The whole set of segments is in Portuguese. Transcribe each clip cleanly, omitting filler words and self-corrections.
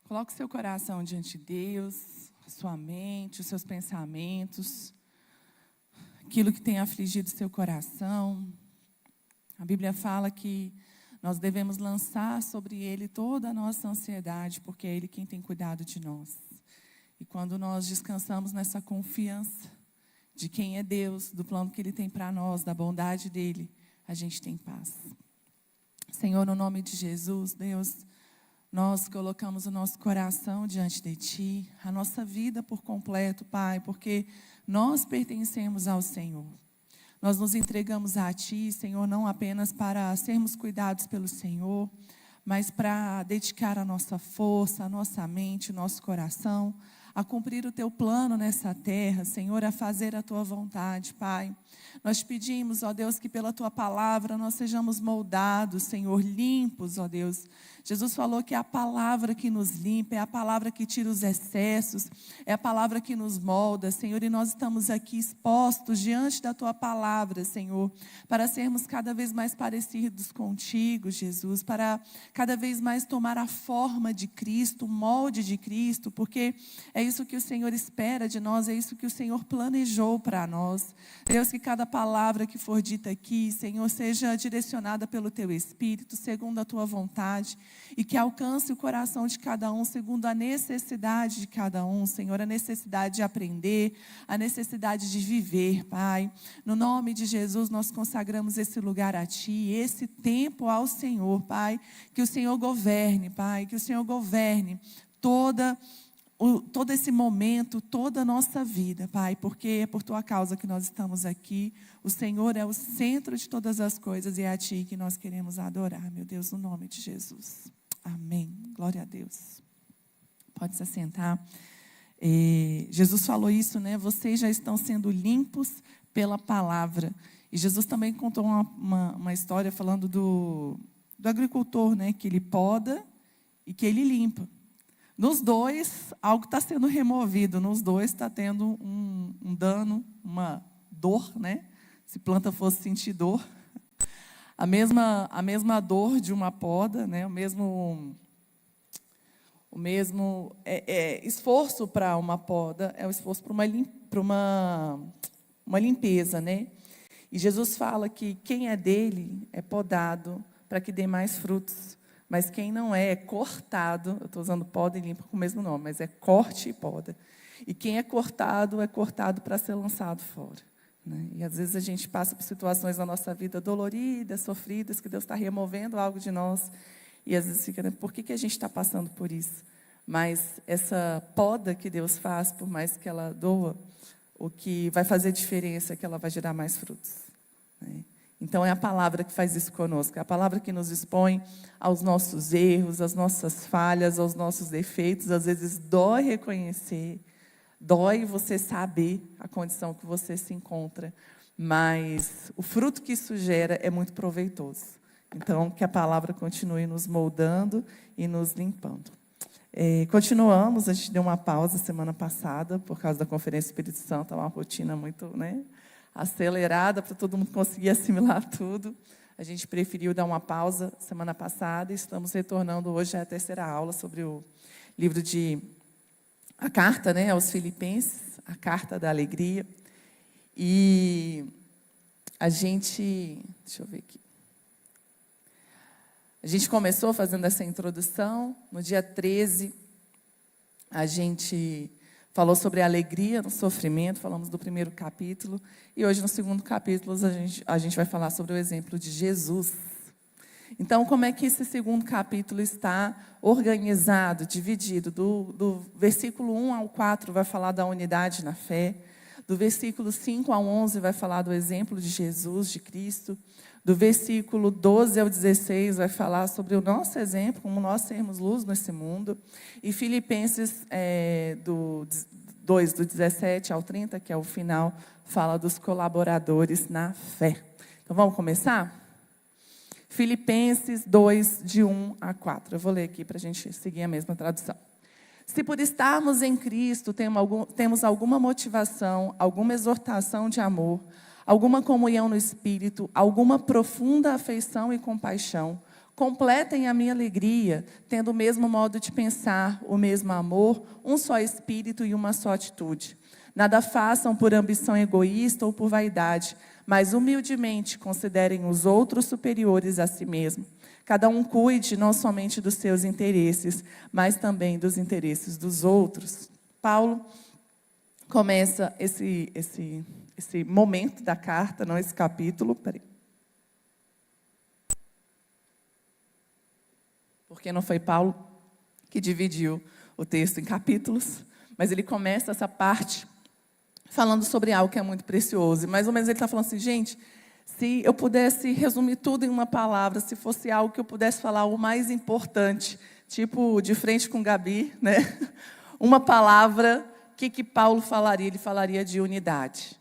Coloque seu coração diante de Deus, a sua mente, os seus pensamentos, aquilo que tem afligido seu coração. A Bíblia fala que nós devemos lançar sobre Ele toda a nossa ansiedade, porque é Ele quem tem cuidado de nós. E quando nós descansamos nessa confiança de quem é Deus, do plano que Ele tem para nós, da bondade dEle, a gente tem paz. Senhor, no nome de Jesus, Deus, nós colocamos o nosso coração diante de Ti, a nossa vida por completo, Pai, porque nós pertencemos ao Senhor. Nós nos entregamos a Ti, Senhor, não apenas para sermos cuidados pelo Senhor, mas para dedicar a nossa força, a nossa mente, o nosso coração, a cumprir o Teu plano nessa terra, Senhor, a fazer a Tua vontade, Pai. Nós pedimos, ó Deus, que pela Tua palavra nós sejamos moldados, Senhor, limpos, ó Deus. Jesus falou que é a palavra que nos limpa, é a palavra que tira os excessos, é a palavra que nos molda, Senhor, e nós estamos aqui expostos diante da Tua palavra, Senhor, para sermos cada vez mais parecidos contigo, Jesus, para cada vez mais tomar a forma de Cristo, o molde de Cristo, porque é isso que o Senhor espera de nós, é isso que o Senhor planejou para nós. Deus, que cada palavra que for dita aqui, Senhor, seja direcionada pelo Teu Espírito, segundo a Tua vontade, e que alcance o coração de cada um, segundo a necessidade de cada um, Senhor, a necessidade de aprender, a necessidade de viver, Pai. No nome de Jesus, nós consagramos esse lugar a Ti, esse tempo ao Senhor, Pai, que o Senhor governe, Pai, que o Senhor governe todo esse momento, toda a nossa vida, Pai, porque é por Tua causa que nós estamos aqui. O Senhor é o centro de todas as coisas e é a Ti que nós queremos adorar, meu Deus, no nome de Jesus. Amém. Glória a Deus. Pode se assentar. Jesus falou isso, né? Vocês já estão sendo limpos pela palavra. E Jesus também contou uma história falando do agricultor, né? Que ele poda e que ele limpa. Nos dois, algo está sendo removido. Nos dois está tendo um dano, uma dor, né? Se planta fosse sentir dor. A mesma dor de uma poda, né? O mesmo esforço para uma poda é o esforço para uma limpeza, né? E Jesus fala que quem é dele é podado para que dê mais frutos. Mas quem não é cortado, eu estou usando poda e limpa com o mesmo nome, mas é corte e poda. E quem é cortado para ser lançado fora. Né? E às vezes a gente passa por situações na nossa vida doloridas, sofridas, que Deus está removendo algo de nós. E às vezes fica, né, por que a gente está passando por isso? Mas essa poda que Deus faz, por mais que ela doa, o que vai fazer diferença é que ela vai gerar mais frutos. Né? Então, é a palavra que faz isso conosco, é a palavra que nos expõe aos nossos erros, às nossas falhas, aos nossos defeitos. Às vezes, dói reconhecer, dói você saber a condição que você se encontra, mas o fruto que isso gera é muito proveitoso. Então, que a palavra continue nos moldando e nos limpando. Continuamos, a gente deu uma pausa semana passada, por causa da Conferência Espírito Santo, uma rotina muito, né, acelerada para todo mundo conseguir assimilar tudo. A gente preferiu dar uma pausa semana passada e estamos retornando hoje à terceira aula sobre o livro a carta, né, aos Filipenses, a carta da alegria. E deixa eu ver aqui. A gente começou fazendo essa introdução. No dia 13, a gente falou sobre a alegria no sofrimento, falamos do primeiro capítulo. E hoje, no segundo capítulo, a gente vai falar sobre o exemplo de Jesus. Então, como é que esse segundo capítulo está organizado, dividido? Do versículo 1 ao 4 vai falar da unidade na fé. Do versículo 5 ao 11 vai falar do exemplo de Jesus, de Cristo. Do versículo 12 ao 16 vai falar sobre o nosso exemplo, como nós sermos luz nesse mundo. E Filipenses 2, do 17 ao 30, que é o final, fala dos colaboradores na fé. Então, vamos começar? Filipenses 2, de 1 a 4. Eu vou ler aqui para a gente seguir a mesma tradução. Se por estarmos em Cristo temos alguma motivação, alguma exortação de amor, alguma comunhão no Espírito, alguma profunda afeição e compaixão, Completem a minha alegria, tendo o mesmo modo de pensar, o mesmo amor, um só espírito e uma só atitude. Nada façam por ambição egoísta ou por vaidade, mas humildemente considerem os outros superiores a si mesmo. Cada um cuide não somente dos seus interesses, mas também dos interesses dos outros. Paulo começa esse momento da carta, não esse capítulo, porque não foi Paulo que dividiu o texto em capítulos, mas ele começa essa parte falando sobre algo que é muito precioso. E mais ou menos ele está falando assim, gente, se eu pudesse resumir tudo em uma palavra, se fosse algo que eu pudesse falar o mais importante, tipo de frente com Gabi, né? Uma palavra, o que Paulo falaria? Ele falaria de unidade.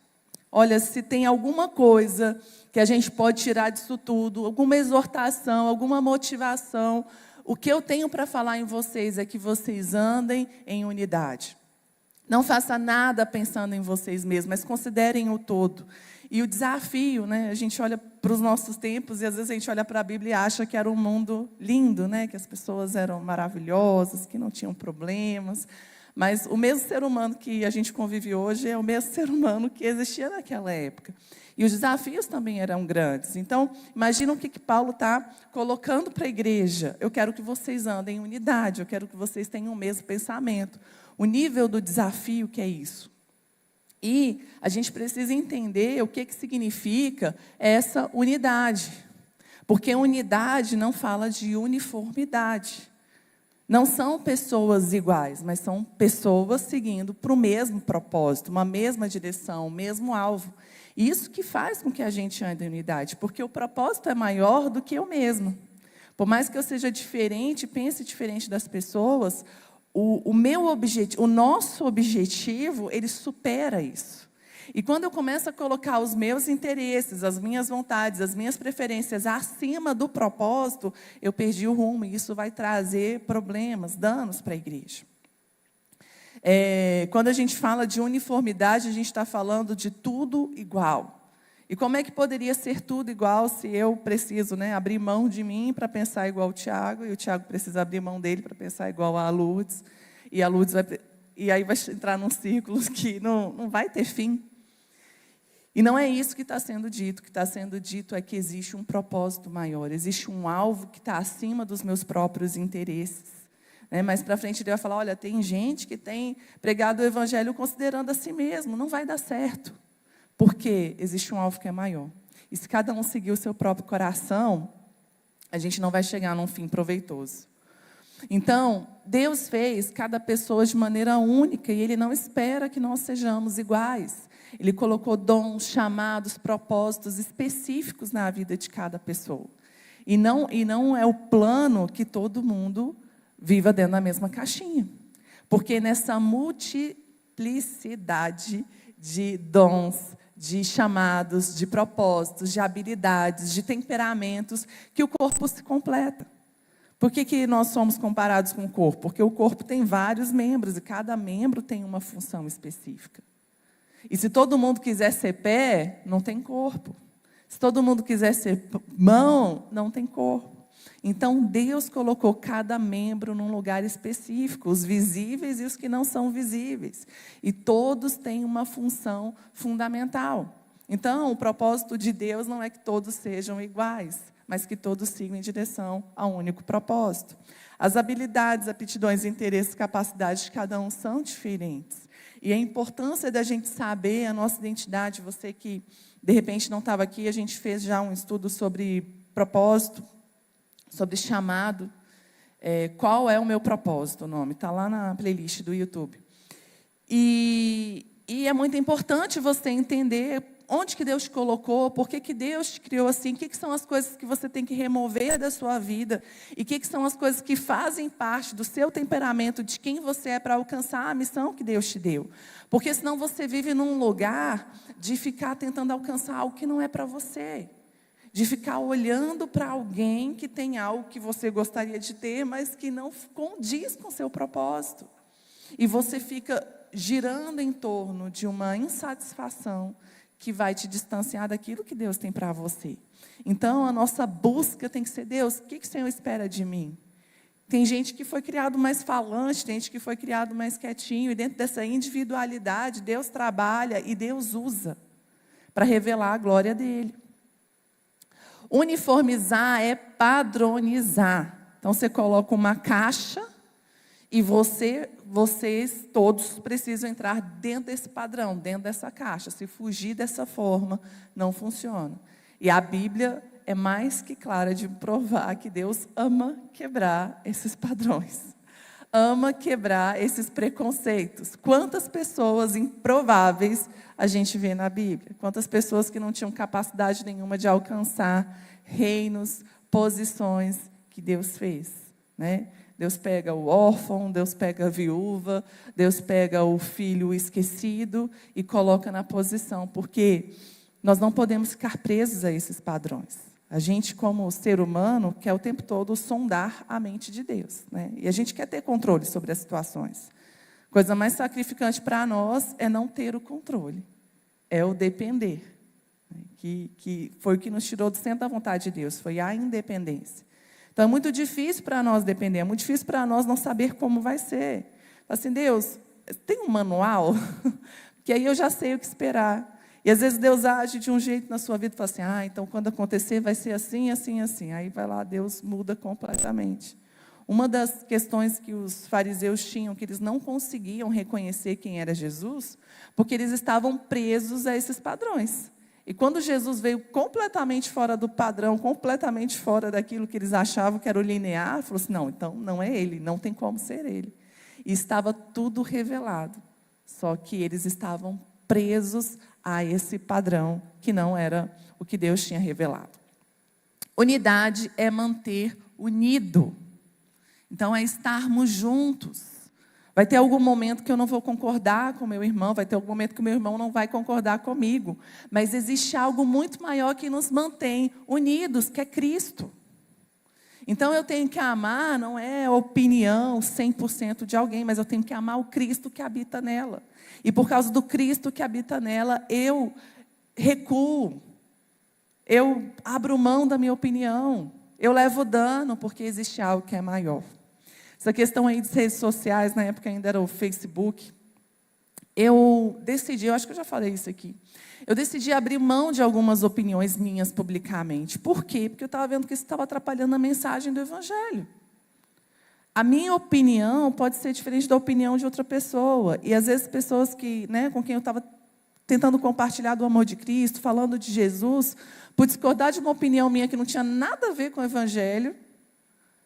Olha, se tem alguma coisa que a gente pode tirar disso tudo, alguma exortação, alguma motivação, o que eu tenho para falar em vocês é que vocês andem em unidade. Não faça nada pensando em vocês mesmos, mas considerem o todo. E o desafio, né? A gente olha para os nossos tempos e às vezes a gente olha para a Bíblia e acha que era um mundo lindo, né? Que as pessoas eram maravilhosas, que não tinham problemas. Mas o mesmo ser humano que a gente convive hoje é o mesmo ser humano que existia naquela época. E os desafios também eram grandes. Então, imagina o que Paulo está colocando para a igreja. Eu quero que vocês andem em unidade, eu quero que vocês tenham o mesmo pensamento. O nível do desafio que é isso. E a gente precisa entender o que significa essa unidade. Porque unidade não fala de uniformidade. Não são pessoas iguais, mas são pessoas seguindo para o mesmo propósito, uma mesma direção, o mesmo alvo. Isso que faz com que a gente ande em unidade, porque o propósito é maior do que eu mesmo. Por mais que eu seja diferente, pense diferente das pessoas, o meu objetivo, o nosso objetivo, ele supera isso. E quando eu começo a colocar os meus interesses, as minhas vontades, as minhas preferências acima do propósito, eu perdi o rumo e isso vai trazer problemas, danos para a igreja. Quando a gente fala de uniformidade, a gente está falando de tudo igual. E como é que poderia ser tudo igual se eu preciso, né, abrir mão de mim para pensar igual ao Tiago, e o Tiago precisa abrir mão dele para pensar igual a Lourdes, e a Lourdes e aí vai entrar num círculo que não vai ter fim. E não é isso que está sendo dito. O que está sendo dito é que existe um propósito maior, existe um alvo que está acima dos meus próprios interesses. Mais para frente ele vai falar, olha, tem gente que tem pregado o evangelho considerando a si mesmo, não vai dar certo. Porque existe um alvo que é maior. E se cada um seguir o seu próprio coração, a gente não vai chegar num fim proveitoso. Então, Deus fez cada pessoa de maneira única e Ele não espera que nós sejamos iguais. Ele colocou dons, chamados, propósitos específicos na vida de cada pessoa. E não é o plano que todo mundo viva dentro da mesma caixinha. Porque nessa multiplicidade de dons, de chamados, de propósitos, de habilidades, de temperamentos, que o corpo se completa. Por que nós somos comparados com o corpo? Porque o corpo tem vários membros e cada membro tem uma função específica. E se todo mundo quiser ser pé, não tem corpo. Se todo mundo quiser ser mão, não tem corpo. Então, Deus colocou cada membro num lugar específico, os visíveis e os que não são visíveis. E todos têm uma função fundamental. Então, o propósito de Deus não é que todos sejam iguais, mas que todos sigam em direção a um único propósito. As habilidades, aptidões, interesses, capacidades de cada um são diferentes. E a importância da gente saber a nossa identidade, você que, de repente, não estava aqui, a gente fez já um estudo sobre propósito, sobre chamado. Qual é o meu propósito? O nome está lá na playlist do YouTube. E é muito importante você entender onde que Deus te colocou, por que Deus te criou assim, o que são as coisas que você tem que remover da sua vida, e o que são as coisas que fazem parte do seu temperamento, de quem você é para alcançar a missão que Deus te deu. Porque senão você vive num lugar de ficar tentando alcançar algo que não é para você. De ficar olhando para alguém que tem algo que você gostaria de ter, mas que não condiz com o seu propósito. E você fica girando em torno de uma insatisfação que vai te distanciar daquilo que Deus tem para você. Então, a nossa busca tem que ser: Deus, o que o Senhor espera de mim? Tem gente que foi criado mais falante, tem gente que foi criado mais quietinho, e dentro dessa individualidade, Deus trabalha e Deus usa para revelar a glória dele. Uniformizar é padronizar. Então, você coloca uma caixa e vocês todos precisam entrar dentro desse padrão, dentro dessa caixa. Se fugir dessa forma, não funciona. E a Bíblia é mais que clara de provar que Deus ama quebrar esses padrões. Ama quebrar esses preconceitos. Quantas pessoas improváveis a gente vê na Bíblia? Quantas pessoas que não tinham capacidade nenhuma de alcançar reinos, posições que Deus fez, né? Deus pega o órfão, Deus pega a viúva, Deus pega o filho esquecido e coloca na posição, porque nós não podemos ficar presos a esses padrões. A gente, como ser humano, quer o tempo todo sondar a mente de Deus, né? E a gente quer ter controle sobre as situações. A coisa mais sacrificante para nós é não ter o controle, é o depender, né? Que foi o que nos tirou do centro da vontade de Deus, foi a independência. Então, é muito difícil para nós depender, é muito difícil para nós não saber como vai ser. Assim, Deus, tem um manual? Que aí eu já sei o que esperar. E às vezes Deus age de um jeito na sua vida e fala assim: então quando acontecer vai ser assim, assim, assim. Aí vai lá, Deus muda completamente. Uma das questões que os fariseus tinham, que eles não conseguiam reconhecer quem era Jesus, porque eles estavam presos a esses padrões. E quando Jesus veio completamente fora do padrão, completamente fora daquilo que eles achavam que era o linear, falou assim: não, então não é ele, não tem como ser ele. E estava tudo revelado. Só que eles estavam presos a esse padrão que não era o que Deus tinha revelado. Unidade é manter unido. Então, é estarmos juntos. Vai ter algum momento que eu não vou concordar com meu irmão, vai ter algum momento que meu irmão não vai concordar comigo, mas existe algo muito maior que nos mantém unidos, que é Cristo. Então, eu tenho que amar, não é a opinião 100% de alguém, mas eu tenho que amar o Cristo que habita nela. E por causa do Cristo que habita nela, eu recuo, eu abro mão da minha opinião, eu levo dano, porque existe algo que é maior. Essa questão aí das redes sociais, na época ainda era o Facebook, eu decidi, eu acho que eu já falei isso aqui, eu decidi abrir mão de algumas opiniões minhas publicamente. Por quê? Porque eu estava vendo que isso estava atrapalhando a mensagem do Evangelho. A minha opinião pode ser diferente da opinião de outra pessoa. E, às vezes, pessoas que, né, com quem eu estava tentando compartilhar do amor de Cristo, falando de Jesus, por discordar de uma opinião minha que não tinha nada a ver com o Evangelho,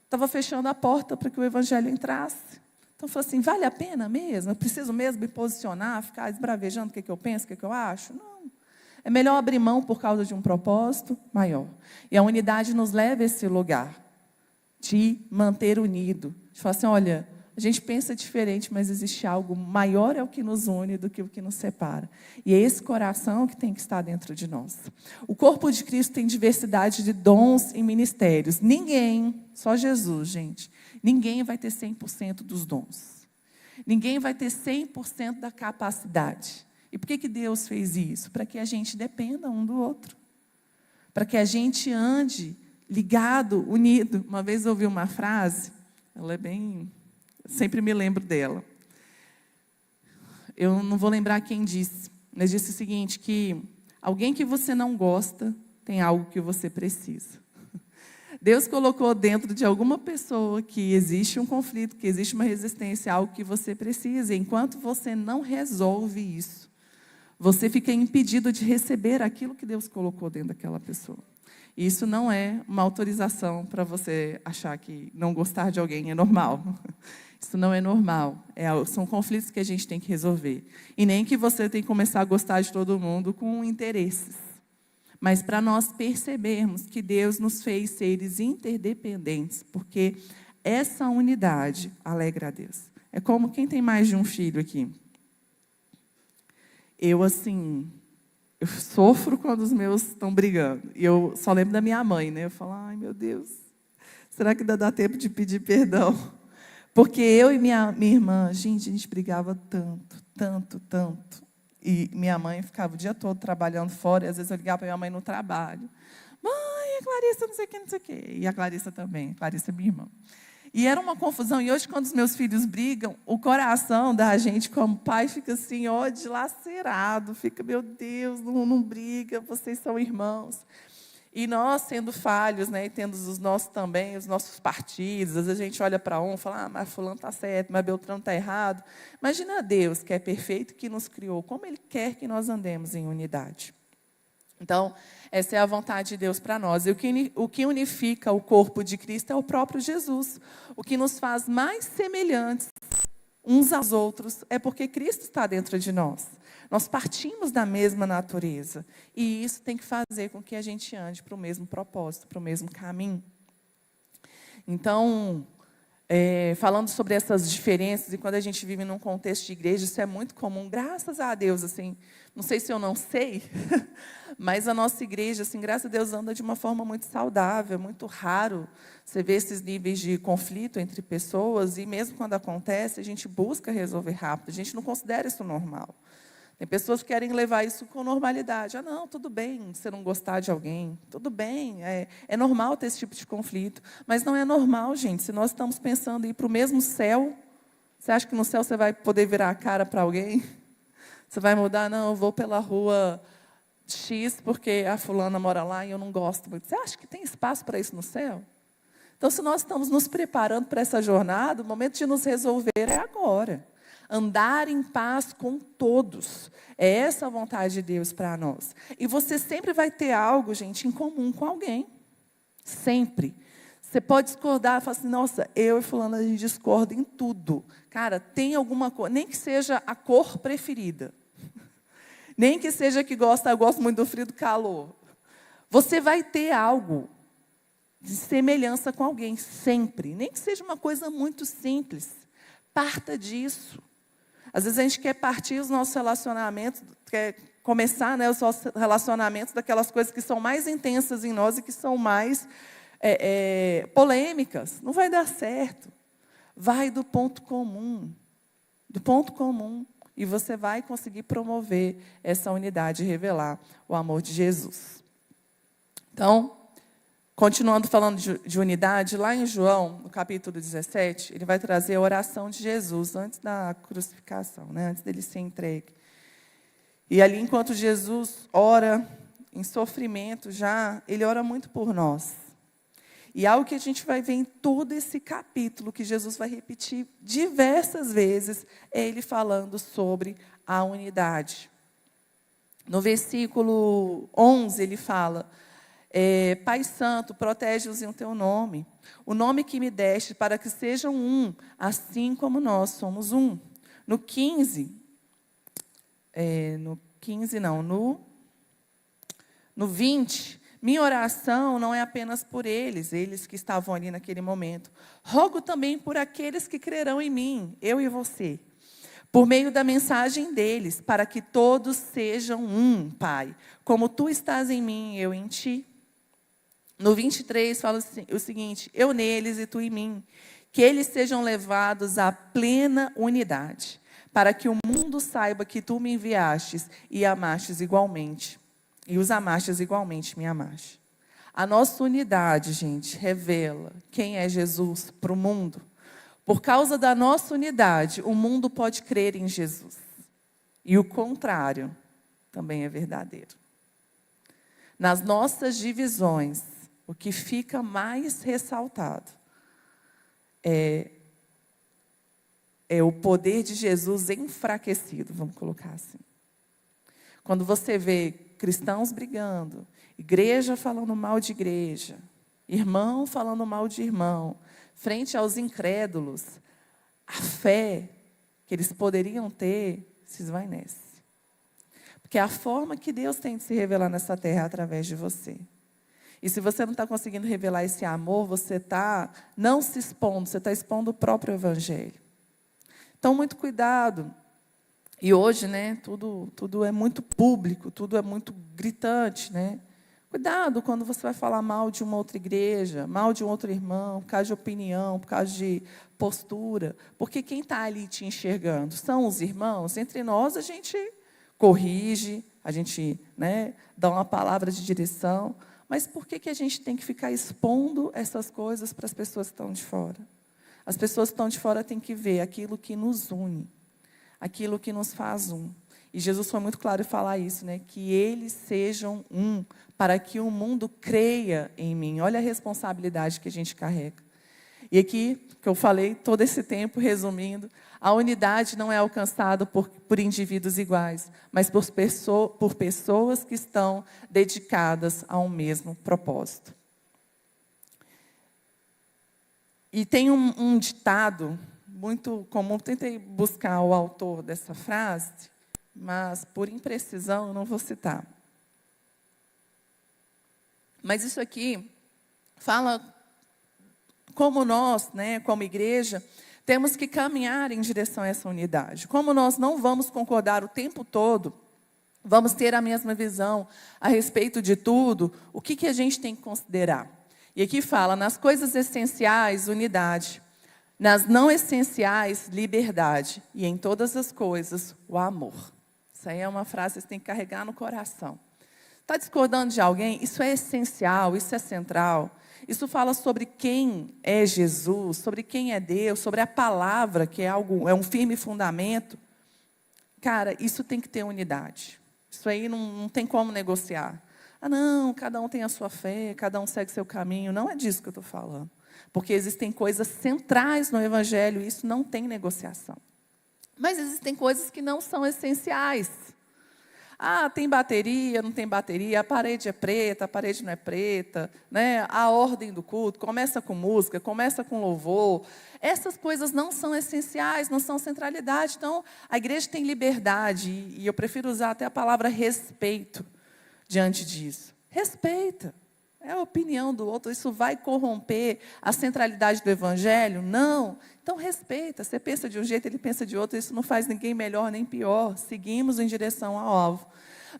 estava fechando a porta para que o Evangelho entrasse. Então, eu falei assim: vale a pena mesmo? Eu preciso mesmo me posicionar, ficar esbravejando o que eu penso, o que eu acho? Não. É melhor abrir mão por causa de um propósito maior. E a unidade nos leva a esse lugar de manter unido. De falar assim: olha, a gente pensa diferente, mas existe algo maior é o que nos une do que o que nos separa. E é esse coração que tem que estar dentro de nós. O corpo de Cristo tem diversidade de dons e ministérios. Ninguém, só Jesus, gente, ninguém vai ter 100% dos dons. Ninguém vai ter 100% da capacidade. E por que Deus fez isso? Para que a gente dependa um do outro. Para que a gente ande ligado, unido. Uma vez eu ouvi uma frase, ela é bem... sempre me lembro dela. Eu não vou lembrar quem disse, mas disse o seguinte, que alguém que você não gosta tem algo que você precisa. Deus colocou dentro de alguma pessoa que existe um conflito, que existe uma resistência, algo que você precisa. E enquanto você não resolve isso, você fica impedido de receber aquilo que Deus colocou dentro daquela pessoa. E isso não é uma autorização para você achar que não gostar de alguém é normal. Isso não é normal. São conflitos que a gente tem que resolver. E nem que você tem que começar a gostar de todo mundo com interesses. Mas para nós percebermos que Deus nos fez seres interdependentes, porque essa unidade alegra a Deus. É como quem tem mais de um filho aqui. Eu sofro quando os meus estão brigando. E eu só lembro da minha mãe, né? Eu falo: ai, meu Deus, será que ainda dá tempo de pedir perdão? Porque eu e minha irmã, gente, a gente brigava tanto, tanto, tanto. E minha mãe ficava o dia todo trabalhando fora, e às vezes eu ligava para minha mãe no trabalho. Mãe, a Clarissa não sei o que, não sei o quê. E a Clarissa também, a Clarissa é minha irmã. E era uma confusão. E hoje, quando os meus filhos brigam, o coração da gente, como pai, fica assim, ó, dilacerado. Fica, meu Deus, não briga, vocês são irmãos. E nós, sendo falhos, né, e tendo os nossos também, os nossos partidos, às vezes a gente olha para um e fala, mas fulano está certo, mas Beltrano está errado. Imagina Deus, que é perfeito, que nos criou, como Ele quer que nós andemos em unidade. Então, essa é a vontade de Deus para nós. E o que unifica o corpo de Cristo é o próprio Jesus. O que nos faz mais semelhantes uns aos outros é porque Cristo está dentro de nós. Nós partimos da mesma natureza. E isso tem que fazer com que a gente ande para o mesmo propósito, para o mesmo caminho. Então, falando sobre essas diferenças, e quando a gente vive num contexto de igreja, isso é muito comum, graças a Deus, assim, não sei se eu não sei, mas a nossa igreja, assim, graças a Deus, anda de uma forma muito saudável, muito raro você vê esses níveis de conflito entre pessoas, e mesmo quando acontece, a gente busca resolver rápido, a gente não considera isso normal. Tem pessoas que querem levar isso com normalidade. Ah, não, tudo bem você não gostar de alguém. Tudo bem, é normal ter esse tipo de conflito. Mas não é normal, gente. Se nós estamos pensando em ir para o mesmo céu, você acha que no céu você vai poder virar a cara para alguém? Você vai mudar? Não, eu vou pela rua X porque a fulana mora lá e eu não gosto muito. Você acha que tem espaço para isso no céu? Então, se nós estamos nos preparando para essa jornada, o momento de nos resolver é agora. Andar em paz com todos. É essa a vontade de Deus para nós. E você sempre vai ter algo, gente, em comum com alguém. Sempre. Você pode discordar, falar assim, nossa, eu e fulano, a gente discorda em tudo. Cara, tem alguma coisa, nem que seja a cor preferida. Nem que seja que eu gosto muito do frio e do calor. Você vai ter algo de semelhança com alguém, sempre. Nem que seja uma coisa muito simples. Parta disso. Às vezes a gente quer partir os nossos relacionamentos, quer começar, né, os nossos relacionamentos daquelas coisas que são mais intensas em nós e que são mais polêmicas. Não vai dar certo. Vai do ponto comum. Do ponto comum. E você vai conseguir promover essa unidade e revelar o amor de Jesus. Então, continuando falando de unidade, lá em João, no capítulo 17, ele vai trazer a oração de Jesus antes da crucificação, né? Antes dele ser entregue. E ali, enquanto Jesus ora em sofrimento já, ele ora muito por nós. E algo que a gente vai ver em todo esse capítulo, que Jesus vai repetir diversas vezes, é ele falando sobre a unidade. No versículo 11, ele fala... Pai Santo, protege-os em teu nome, o nome que me deste, para que sejam um, assim como nós somos um. No 20, minha oração não é apenas por eles que estavam ali naquele momento. Rogo também por aqueles que crerão em mim, eu e você, por meio da mensagem deles, para que todos sejam um, Pai, como tu estás em mim e eu em ti. No 23, fala o seguinte, eu neles e tu em mim, que eles sejam levados à plena unidade, para que o mundo saiba que tu me enviastes e amastes igualmente, e os amastes igualmente me amaste. A nossa unidade, gente, revela quem é Jesus para o mundo. Por causa da nossa unidade, o mundo pode crer em Jesus. E o contrário também é verdadeiro. Nas nossas divisões, o que fica mais ressaltado é o poder de Jesus enfraquecido, vamos colocar assim. Quando você vê cristãos brigando, igreja falando mal de igreja, irmão falando mal de irmão, frente aos incrédulos, a fé que eles poderiam ter se esvanece. Porque é a forma que Deus tem de se revelar nessa terra através de você. E se você não está conseguindo revelar esse amor, você está não se expondo, você está expondo o próprio Evangelho. Então, muito cuidado. E hoje, né, tudo é muito público, tudo é muito gritante, né? Cuidado quando você vai falar mal de uma outra igreja, mal de um outro irmão, por causa de opinião, por causa de postura. Porque quem está ali te enxergando são os irmãos. Entre nós, a gente corrige, a gente, né, dá uma palavra de direção, mas por que a gente tem que ficar expondo essas coisas para as pessoas que estão de fora? As pessoas que estão de fora têm que ver aquilo que nos une, aquilo que nos faz um. E Jesus foi muito claro em falar isso, né? Que eles sejam um, para que o mundo creia em mim. Olha a responsabilidade que a gente carrega. E aqui, que eu falei todo esse tempo, resumindo, a unidade não é alcançada por indivíduos iguais, mas por pessoas que estão dedicadas a um mesmo propósito. E tem um ditado muito comum, tentei buscar o autor dessa frase, mas por imprecisão eu não vou citar. Mas isso aqui fala como nós, né, como igreja, temos que caminhar em direção a essa unidade. Como nós não vamos concordar o tempo todo, vamos ter a mesma visão a respeito de tudo, o que a gente tem que considerar? E aqui fala, nas coisas essenciais, unidade. Nas não essenciais, liberdade. E em todas as coisas, o amor. Isso aí é uma frase que você tem que carregar no coração. Está discordando de alguém? Isso é essencial, isso é central. Isso fala sobre quem é Jesus, sobre quem é Deus, sobre a palavra, que é um firme fundamento. Cara, isso tem que ter unidade. Isso aí não tem como negociar. Ah, não, cada um tem a sua fé, cada um segue seu caminho. Não é disso que eu estou falando. Porque existem coisas centrais no Evangelho e isso não tem negociação. Mas existem coisas que não são essenciais. Ah, tem bateria, não tem bateria, a parede é preta, a parede não é preta, né? A ordem do culto, começa com música, começa com louvor. Essas coisas não são essenciais, não são centralidade. Então, a igreja tem liberdade, e eu prefiro usar até a palavra respeito diante disso. Respeita. É a opinião do outro, isso vai corromper a centralidade do Evangelho? Não. Então, respeita. Você pensa de um jeito, ele pensa de outro, isso não faz ninguém melhor nem pior. Seguimos em direção ao alvo.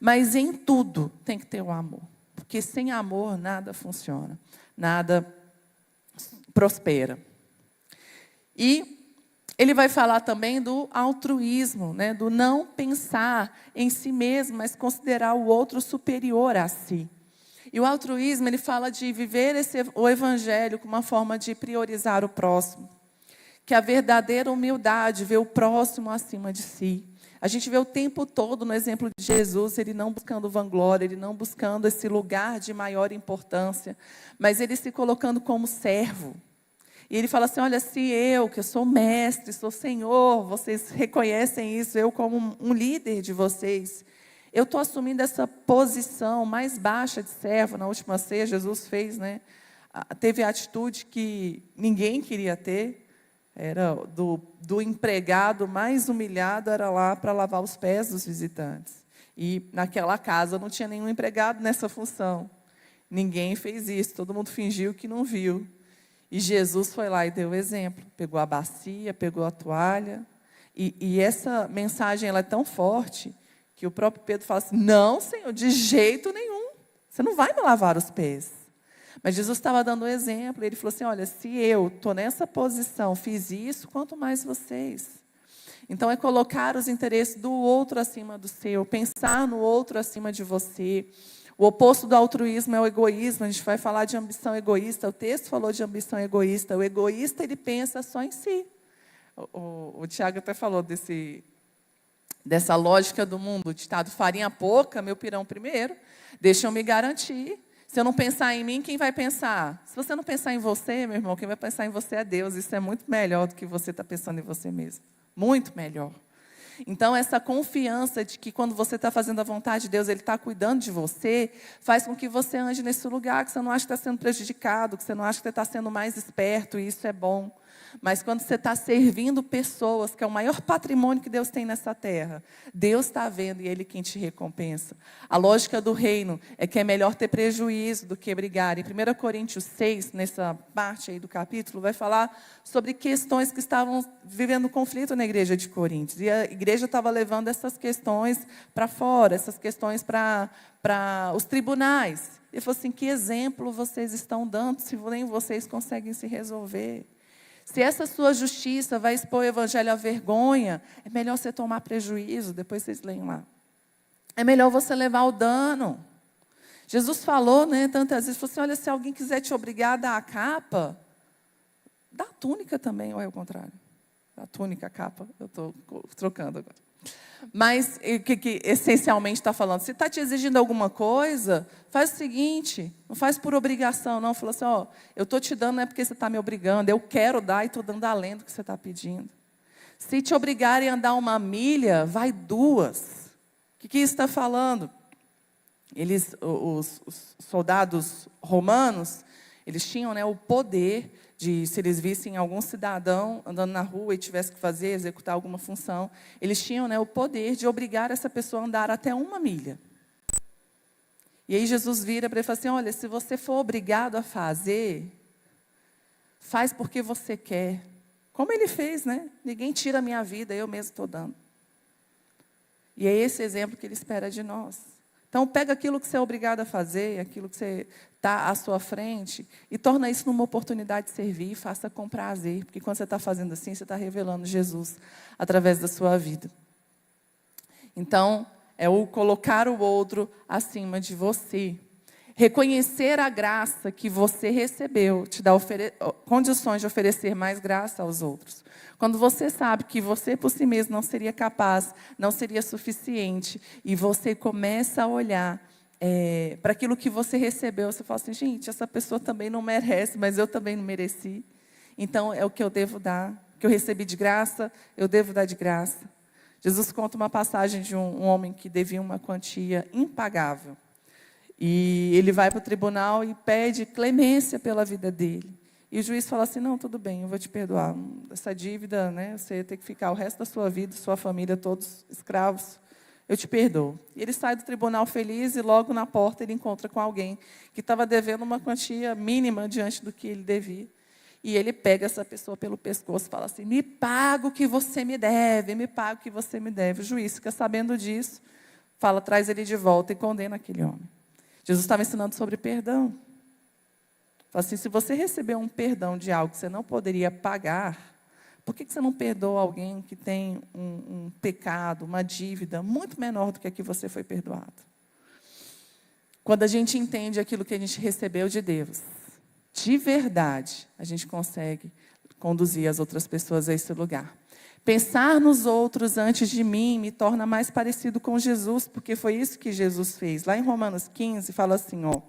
Mas em tudo tem que ter o amor. Porque sem amor nada funciona, nada prospera. E ele vai falar também do altruísmo, né? Do não pensar em si mesmo, mas considerar o outro superior a si. E o altruísmo, ele fala de viver o Evangelho como uma forma de priorizar o próximo. Que a verdadeira humildade vê o próximo acima de si. A gente vê o tempo todo no exemplo de Jesus, ele não buscando vanglória, ele não buscando esse lugar de maior importância, mas ele se colocando como servo. E ele fala assim, olha, se eu, que eu sou mestre, sou senhor, vocês reconhecem isso, eu como um líder de vocês, eu estou assumindo essa posição mais baixa de servo. Na última ceia, Jesus fez, né? Teve a atitude que ninguém queria ter. Era do empregado mais humilhado, era lá para lavar os pés dos visitantes. E naquela casa não tinha nenhum empregado nessa função. Ninguém fez isso, todo mundo fingiu que não viu. E Jesus foi lá e deu o exemplo. Pegou a bacia, pegou a toalha. E essa mensagem ela é tão forte que o próprio Pedro fala assim, não, Senhor, de jeito nenhum. Você não vai me lavar os pés. Mas Jesus estava dando um exemplo. Ele falou assim, olha, se eu estou nessa posição, fiz isso, quanto mais vocês. Então, é colocar os interesses do outro acima do seu, pensar no outro acima de você. O oposto do altruísmo é o egoísmo. A gente vai falar de ambição egoísta. O texto falou de ambição egoísta. O egoísta, ele pensa só em si. O Tiago até falou dessa lógica do mundo, o ditado farinha pouca, meu pirão primeiro, deixa eu me garantir. Se eu não pensar em mim, quem vai pensar? Se você não pensar em você, meu irmão, quem vai pensar em você é Deus. Isso é muito melhor do que você estar pensando em você mesmo. Muito melhor. Então, essa confiança de que quando você está fazendo a vontade de Deus, Ele está cuidando de você, faz com que você ande nesse lugar, que você não acha que está sendo prejudicado, que você não acha que você está sendo mais esperto, e isso é bom. Mas quando você está servindo pessoas, que é o maior patrimônio que Deus tem nessa terra, Deus está vendo e Ele quem te recompensa. A lógica do reino é que é melhor ter prejuízo do que brigar. Em 1 Coríntios 6, nessa parte aí do capítulo, vai falar sobre questões que estavam vivendo conflito na igreja de Coríntios. E a igreja estava levando essas questões para fora, essas questões para os tribunais. Ele falou assim, que exemplo vocês estão dando se nem vocês conseguem se resolver? Se essa sua justiça vai expor o evangelho à vergonha, é melhor você tomar prejuízo, depois vocês leem lá. É melhor você levar o dano. Jesus falou, né, tantas vezes, falou assim, olha, se alguém quiser te obrigar a dar a capa, dá a túnica também, ou é o contrário? A túnica, a capa, eu estou trocando agora. Mas o que essencialmente está falando? Se está te exigindo alguma coisa, faz o seguinte, não faz por obrigação, não. Fala assim, ó, eu estou te dando, não é porque você está me obrigando, eu quero dar e estou dando além do que você está pedindo. Se te obrigarem a andar 1 milha, vai 2. O que isso está falando? Os soldados romanos, eles tinham, né, o poder de, se eles vissem algum cidadão andando na rua e tivesse que executar alguma função, eles tinham, né, o poder de obrigar essa pessoa a andar até 1 milha. E aí Jesus vira para ele e fala assim, olha, se você for obrigado a fazer, faz porque você quer. Como ele fez, né? Ninguém tira a minha vida, eu mesmo estou dando. E é esse exemplo que ele espera de nós. Então, pega aquilo que você é obrigado a fazer, aquilo que você está à sua frente, e torna isso numa oportunidade de servir, e faça com prazer. Porque quando você está fazendo assim, você está revelando Jesus através da sua vida. Então, é o colocar o outro acima de você. Reconhecer a graça que você recebeu te dá condições de oferecer mais graça aos outros. Quando você sabe que você por si mesmo não seria capaz, não seria suficiente, e você começa a olhar para aquilo que você recebeu, você fala assim, gente, essa pessoa também não merece, mas eu também não mereci. Então, é o que eu devo dar. O que eu recebi de graça, eu devo dar de graça. Jesus conta uma passagem de um homem que devia uma quantia impagável. E ele vai para o tribunal e pede clemência pela vida dele. E o juiz fala assim, não, tudo bem, eu vou te perdoar. Essa dívida, né, você ia ter que ficar o resto da sua vida, sua família, todos escravos. Eu te perdoo. E ele sai do tribunal feliz e logo na porta ele encontra com alguém que estava devendo uma quantia mínima diante do que ele devia. E ele pega essa pessoa pelo pescoço e fala assim, me paga o que você me deve, me paga o que você me deve. O juiz fica sabendo disso, fala, traz ele de volta e condena aquele homem. Jesus estava ensinando sobre perdão. Fala assim, se você recebeu um perdão de algo que você não poderia pagar, por que você não perdoa alguém que tem um pecado, uma dívida muito menor do que a que você foi perdoado? Quando a gente entende aquilo que a gente recebeu de Deus, de verdade, a gente consegue conduzir as outras pessoas a esse lugar. Pensar nos outros antes de mim me torna mais parecido com Jesus, porque foi isso que Jesus fez. Lá em Romanos 15, fala assim, ó,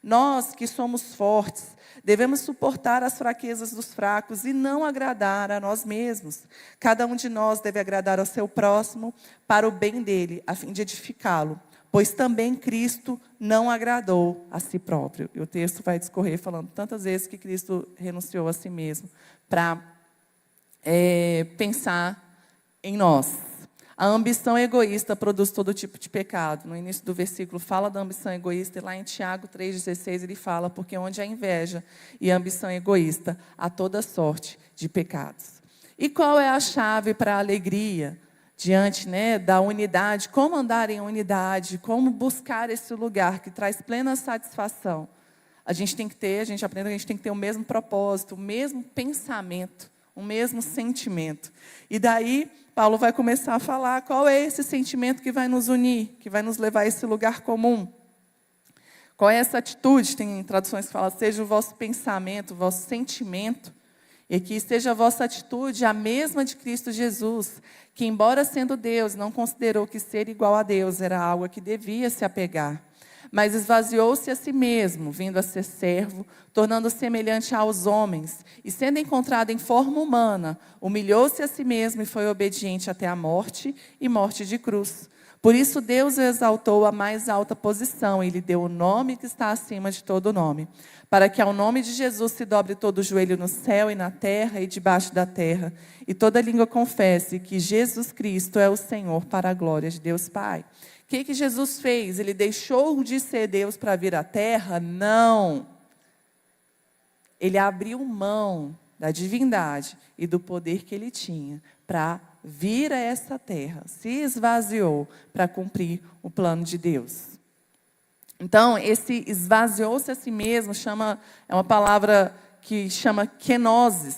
nós que somos fortes, devemos suportar as fraquezas dos fracos e não agradar a nós mesmos. Cada um de nós deve agradar ao seu próximo para o bem dele, a fim de edificá-lo. Pois também Cristo não agradou a si próprio. E o texto vai discorrer falando tantas vezes que Cristo renunciou a si mesmo para pensar em nós. A ambição egoísta produz todo tipo de pecado. No início do versículo fala da ambição egoísta, e lá em Tiago 3,16 ele fala, porque onde há inveja e ambição egoísta, há toda sorte de pecados. E qual é a chave para a alegria diante, né, da unidade? Como andar em unidade? Como buscar esse lugar que traz plena satisfação? A gente aprende que a gente tem que ter o mesmo propósito, o mesmo pensamento, o mesmo sentimento. E daí, Paulo vai começar a falar qual é esse sentimento que vai nos unir, que vai nos levar a esse lugar comum. Qual é essa atitude? Tem traduções que falam, seja o vosso pensamento, o vosso sentimento, e que seja a vossa atitude a mesma de Cristo Jesus, que embora sendo Deus, não considerou que ser igual a Deus era algo a que devia se apegar, mas esvaziou-se a si mesmo, vindo a ser servo, tornando-se semelhante aos homens, e sendo encontrado em forma humana, humilhou-se a si mesmo e foi obediente até a morte, e morte de cruz. Por isso Deus o exaltou à mais alta posição, e lhe deu o nome que está acima de todo nome, para que ao nome de Jesus se dobre todo o joelho no céu e na terra e debaixo da terra, e toda língua confesse que Jesus Cristo é o Senhor, para a glória de Deus Pai. O que Jesus fez? Ele deixou de ser Deus para vir à terra? Não. Ele abriu mão da divindade e do poder que ele tinha para vir a essa terra. Se esvaziou para cumprir o plano de Deus. Então, esse esvaziou-se a si mesmo é uma palavra que chama kenosis.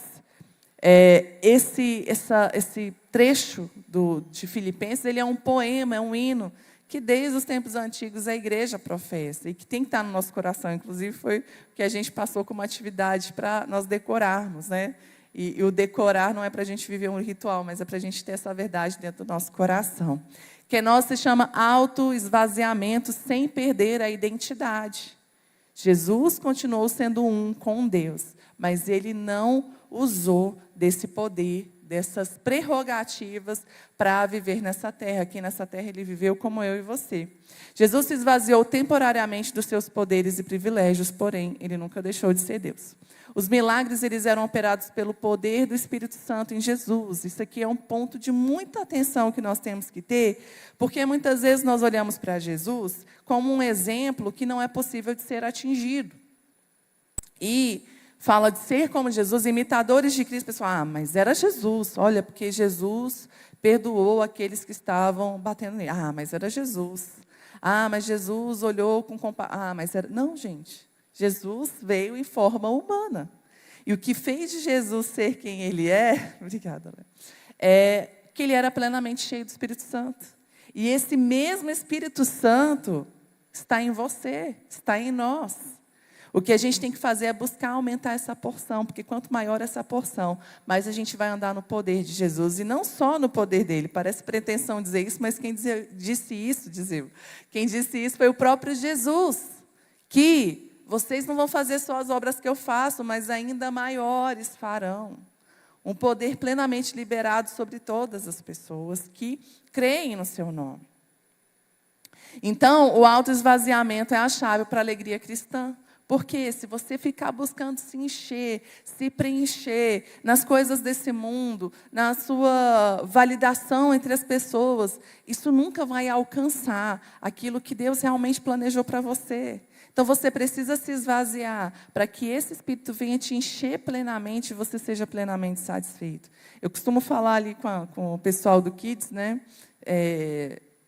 Esse trecho de Filipenses, ele é um poema, é um hino, que desde os tempos antigos a igreja professa e que tem que estar no nosso coração. Inclusive, foi o que a gente passou como atividade para nós decorarmos, né? E o decorar não é para a gente viver um ritual, mas é para a gente ter essa verdade dentro do nosso coração. Que nosso se chama autoesvaziamento sem perder a identidade. Jesus continuou sendo um com Deus, mas ele não usou desse poder, dessas prerrogativas para viver nessa terra. Aqui nessa terra ele viveu como eu e você. Jesus se esvaziou temporariamente dos seus poderes e privilégios, porém, ele nunca deixou de ser Deus. Os milagres eles eram operados pelo poder do Espírito Santo em Jesus. Isso aqui é um ponto de muita atenção que nós temos que ter, porque muitas vezes nós olhamos para Jesus como um exemplo que não é possível de ser atingido. E fala de ser como Jesus, imitadores de Cristo. Pessoal, mas era Jesus. Olha, porque Jesus perdoou aqueles que estavam batendo nele. Mas era Jesus. Mas Jesus olhou com compaixão. Mas era... Não, gente. Jesus veio em forma humana. E o que fez de Jesus ser quem ele é... Obrigada, Léo. É que ele era plenamente cheio do Espírito Santo. E esse mesmo Espírito Santo está em você, está em nós. O que a gente tem que fazer é buscar aumentar essa porção, porque quanto maior essa porção, mais a gente vai andar no poder de Jesus, e não só no poder dele. Parece pretensão dizer isso, mas quem disse isso foi o próprio Jesus, que vocês não vão fazer só as obras que eu faço, mas ainda maiores farão. Um poder plenamente liberado sobre todas as pessoas que creem no seu nome. Então, o autoesvaziamento é a chave para a alegria cristã. Porque se você ficar buscando se encher, se preencher nas coisas desse mundo, na sua validação entre as pessoas, isso nunca vai alcançar aquilo que Deus realmente planejou para você. Então você precisa se esvaziar para que esse Espírito venha te encher plenamente e você seja plenamente satisfeito. Eu costumo falar ali com o pessoal do Kids, né?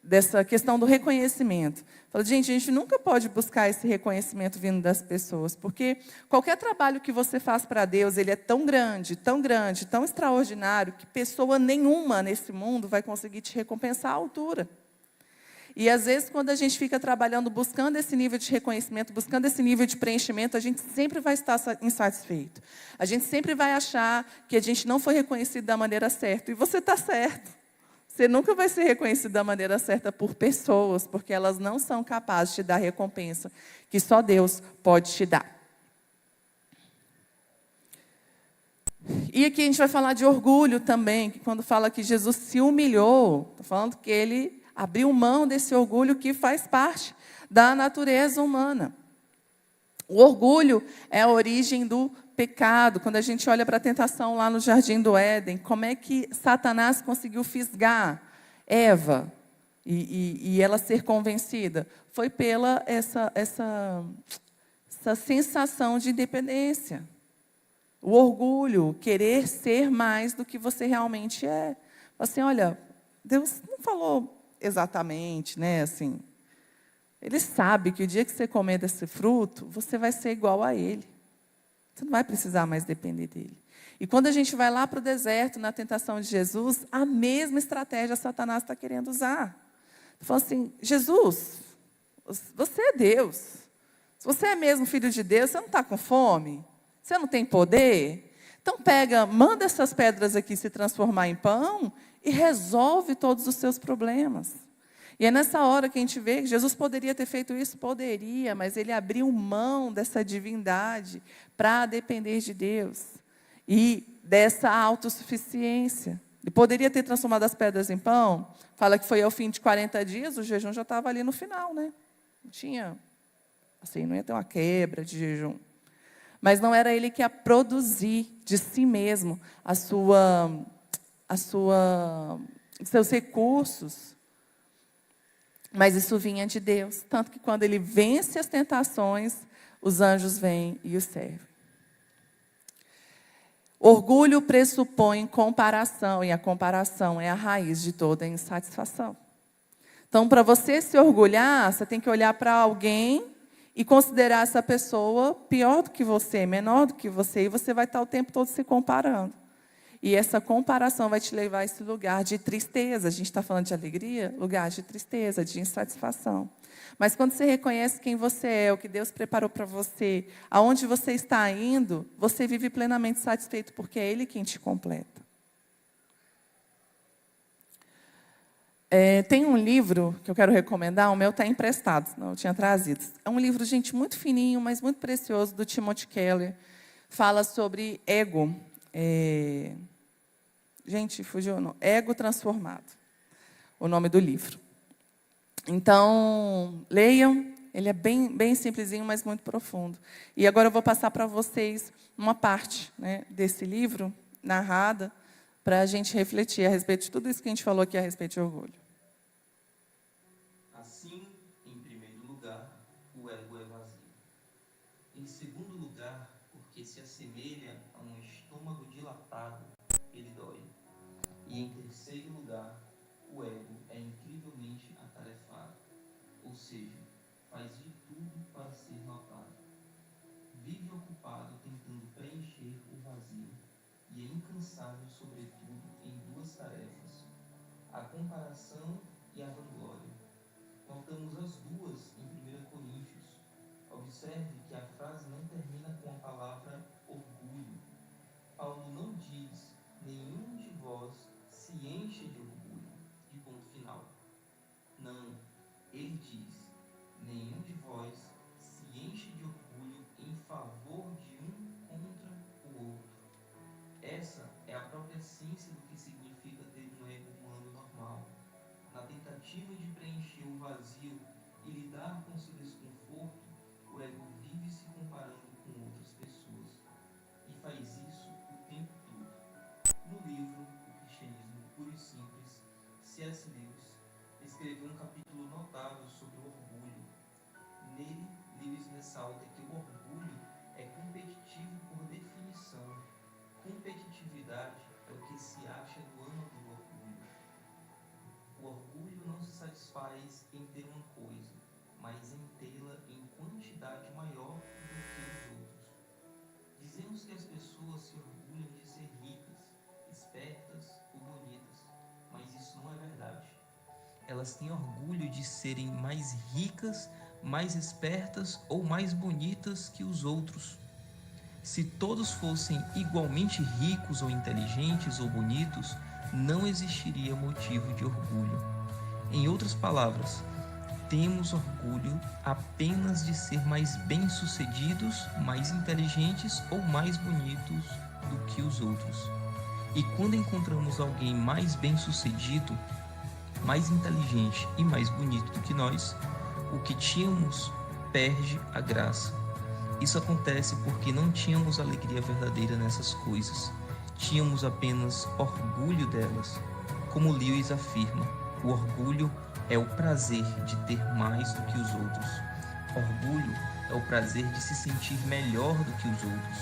Dessa questão do reconhecimento. Falo, gente, a gente nunca pode buscar esse reconhecimento vindo das pessoas, porque qualquer trabalho que você faz para Deus, ele é tão grande, tão extraordinário, que pessoa nenhuma nesse mundo vai conseguir te recompensar à altura. E, às vezes, quando a gente fica trabalhando, buscando esse nível de reconhecimento, buscando esse nível de preenchimento, a gente sempre vai estar insatisfeito. A gente sempre vai achar que a gente não foi reconhecido da maneira certa. E você está certo. Você nunca vai ser reconhecido da maneira certa por pessoas, porque elas não são capazes de te dar recompensa que só Deus pode te dar. E aqui a gente vai falar de orgulho também, que quando fala que Jesus se humilhou, está falando que ele abriu mão desse orgulho que faz parte da natureza humana. O orgulho é a origem do pecado. Quando a gente olha para a tentação lá no Jardim do Éden, como é que Satanás conseguiu fisgar Eva e ela ser convencida? Foi pela essa sensação de independência. O orgulho, querer ser mais do que você realmente é. Assim, olha, Deus não falou exatamente, né, assim. Ele sabe que o dia que você comer desse fruto, você vai ser igual a ele. Você não vai precisar mais depender dele. E quando a gente vai lá para o deserto, na tentação de Jesus, a mesma estratégia Satanás está querendo usar. Ele fala assim, Jesus, você é Deus. Se você é mesmo filho de Deus, você não está com fome? Você não tem poder? Então manda essas pedras aqui se transformar em pão e resolve todos os seus problemas. E é nessa hora que a gente vê que Jesus poderia ter feito isso? Poderia, mas ele abriu mão dessa divindade para depender de Deus. E dessa autossuficiência. Ele poderia ter transformado as pedras em pão. Fala que foi ao fim de 40 dias, o jejum já estava ali no final, né? Não tinha, assim, não ia ter uma quebra de jejum. Mas não era ele que ia produzir de si mesmo os seus recursos. Mas isso vinha de Deus. Tanto que quando ele vence as tentações, os anjos vêm e o servem. Orgulho pressupõe comparação, e a comparação é a raiz de toda insatisfação. Então, para você se orgulhar, você tem que olhar para alguém e considerar essa pessoa pior do que você, menor do que você, e você vai estar o tempo todo se comparando. E essa comparação vai te levar a esse lugar de tristeza. A gente está falando de alegria, lugar de tristeza, de insatisfação. Mas quando você reconhece quem você é, o que Deus preparou para você, aonde você está indo, você vive plenamente satisfeito, porque é Ele quem te completa. Tem um livro que eu quero recomendar, o meu está emprestado, senão eu tinha trazido. É um livro, gente, muito fininho, mas muito precioso, do Timothy Keller. Fala sobre ego. Gente, fugiu o nome. Ego Transformado, o nome do livro. Então, leiam. Ele é bem simplesinho, mas muito profundo. E agora eu vou passar para vocês uma parte, né, desse livro, narrada, para a gente refletir a respeito de tudo isso que a gente falou aqui a respeito de orgulho. Assim, em primeiro lugar, o ego é vazio. Em segundo lugar, porque se assemelha a um estômago dilatado, ele dói. E em terceiro lugar, o ego é incrivelmente atarefado, ou seja, faz de tudo para ser notado. Vive ocupado tentando preencher o vazio e é incansável, sobretudo, em duas tarefas: a comparação e a vanglória. Notamos as duas em 1 Coríntios. Observe que a frase não termina com a palavra orgulho. Paulo não diz: nenhum de vós se enche de orgulho, de ponto final. Não, ele diz: nenhum de vós se enche de orgulho em favor de um contra o outro. Essa é a própria essência do que significa ter um ego humano normal. Na tentativa de preencher o vazio e lidar com seu desconforto, o ego vive se comparando com outras pessoas. E faz isso o tempo todo. No livro O Cristianismo Puro e Simples, C.S. Lewis escreveu um capítulo notável sobre o orgulho. Nele, Lewis ressalta que o orgulho é competitivo por definição. Competitividade é o que se acha no âmago do orgulho. O orgulho não se satisfaz em ter uma coisa, mas em tê-la em quantidade maior do que os outros. Dizemos que as pessoas se orgulham de ser ricas, espertas ou bonitas, mas isso não é verdade. Elas têm orgulho de serem mais ricas, mais espertas ou mais bonitas que os outros. Se todos fossem igualmente ricos ou inteligentes ou bonitos, não existiria motivo de orgulho. Em outras palavras, temos orgulho apenas de ser mais bem-sucedidos, mais inteligentes ou mais bonitos do que os outros. E quando encontramos alguém mais bem-sucedido, mais inteligente e mais bonito do que nós, o que tínhamos perde a graça. Isso acontece porque não tínhamos alegria verdadeira nessas coisas. Tínhamos apenas orgulho delas. Como Lewis afirma, o orgulho é o prazer de ter mais do que os outros. Orgulho é o prazer de se sentir melhor do que os outros.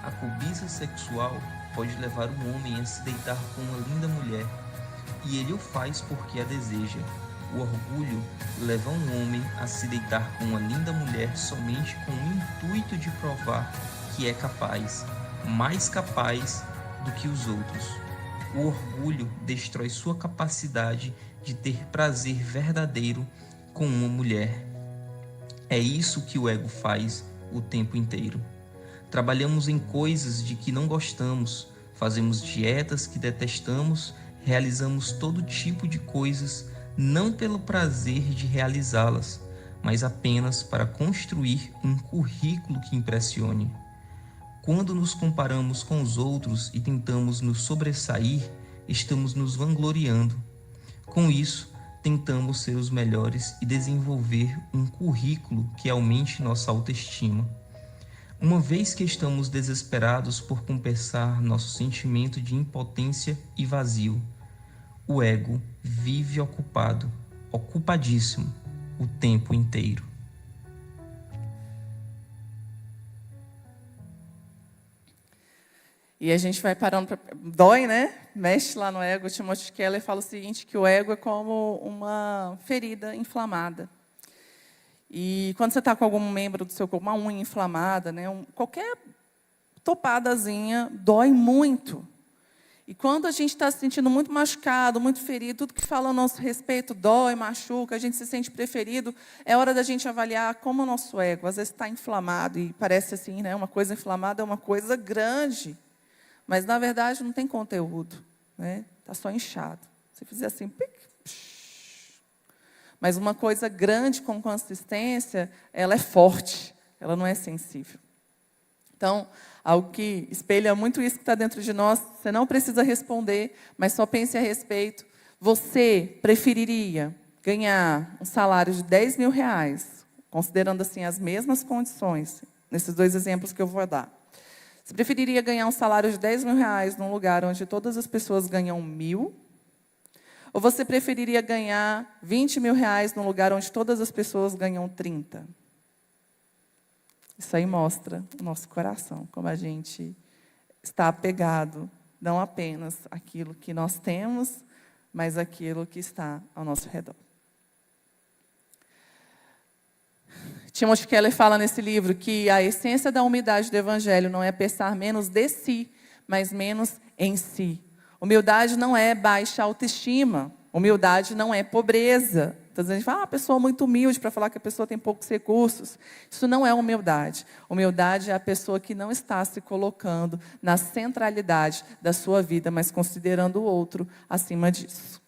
A cobiça sexual pode levar um homem a se deitar com uma linda mulher, e ele o faz porque a deseja. O orgulho leva um homem a se deitar com uma linda mulher somente com o intuito de provar que é capaz, mais capaz do que os outros. O orgulho destrói sua capacidade de ter prazer verdadeiro com uma mulher. É isso que o ego faz o tempo inteiro. Trabalhamos em coisas de que não gostamos, fazemos dietas que detestamos, realizamos todo tipo de coisas não pelo prazer de realizá-las, mas apenas para construir um currículo que impressione. Quando nos comparamos com os outros e tentamos nos sobressair, estamos nos vangloriando. Com isso, tentamos ser os melhores e desenvolver um currículo que aumente nossa autoestima. Uma vez que estamos desesperados por compensar nosso sentimento de impotência e vazio, o ego vive ocupado, ocupadíssimo, o tempo inteiro. E a gente vai parando para... Dói, né? Mexe lá no ego. O Timothy Keller fala o seguinte, que o ego é como uma ferida inflamada. E quando você está com algum membro do seu corpo, uma unha inflamada, né? Qualquer topadazinha dói muito. E quando a gente está se sentindo muito machucado, muito ferido, tudo que fala a nosso respeito dói, machuca, a gente se sente preferido, é hora da gente avaliar como o nosso ego, às vezes, está inflamado. E parece assim, né? Uma coisa inflamada é uma coisa grande. Mas, na verdade, não tem conteúdo. Né? Está só inchado. Se fizer assim... Mas uma coisa grande com consistência, ela é forte. Ela não é sensível. Então, algo que espelha muito isso que está dentro de nós, você não precisa responder, mas só pense a respeito. Você preferiria ganhar um salário de 10 mil reais, considerando assim as mesmas condições, nesses dois exemplos que eu vou dar. Você preferiria ganhar um salário de 10 mil reais num lugar onde todas as pessoas ganham 1.000? Ou você preferiria ganhar 20 mil reais num lugar onde todas as pessoas ganham 30? Isso aí mostra o nosso coração, como a gente está apegado, não apenas àquilo que nós temos, mas àquilo que está ao nosso redor. Timothy Keller fala nesse livro que a essência da humildade do Evangelho não é pensar menos de si, mas menos em si. Humildade não é baixa autoestima. Humildade não é pobreza. Então, a gente fala, a pessoa muito humilde, para falar que a pessoa tem poucos recursos. Isso não é humildade. Humildade é a pessoa que não está se colocando na centralidade da sua vida, mas considerando o outro acima disso.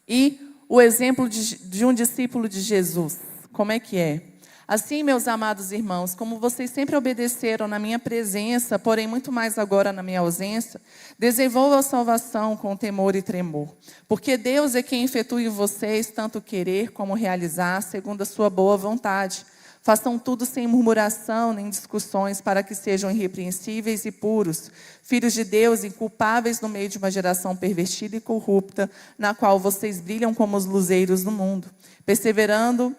E o exemplo de um discípulo de Jesus, como é que é? Assim, meus amados irmãos, como vocês sempre obedeceram na minha presença, porém muito mais agora na minha ausência, desenvolvam a salvação com temor e tremor. Porque Deus é quem efetua em vocês tanto querer como realizar, segundo a sua boa vontade. Façam tudo sem murmuração nem discussões, para que sejam irrepreensíveis e puros, filhos de Deus, inculpáveis no meio de uma geração pervertida e corrupta, na qual vocês brilham como os luzeiros do mundo, preservando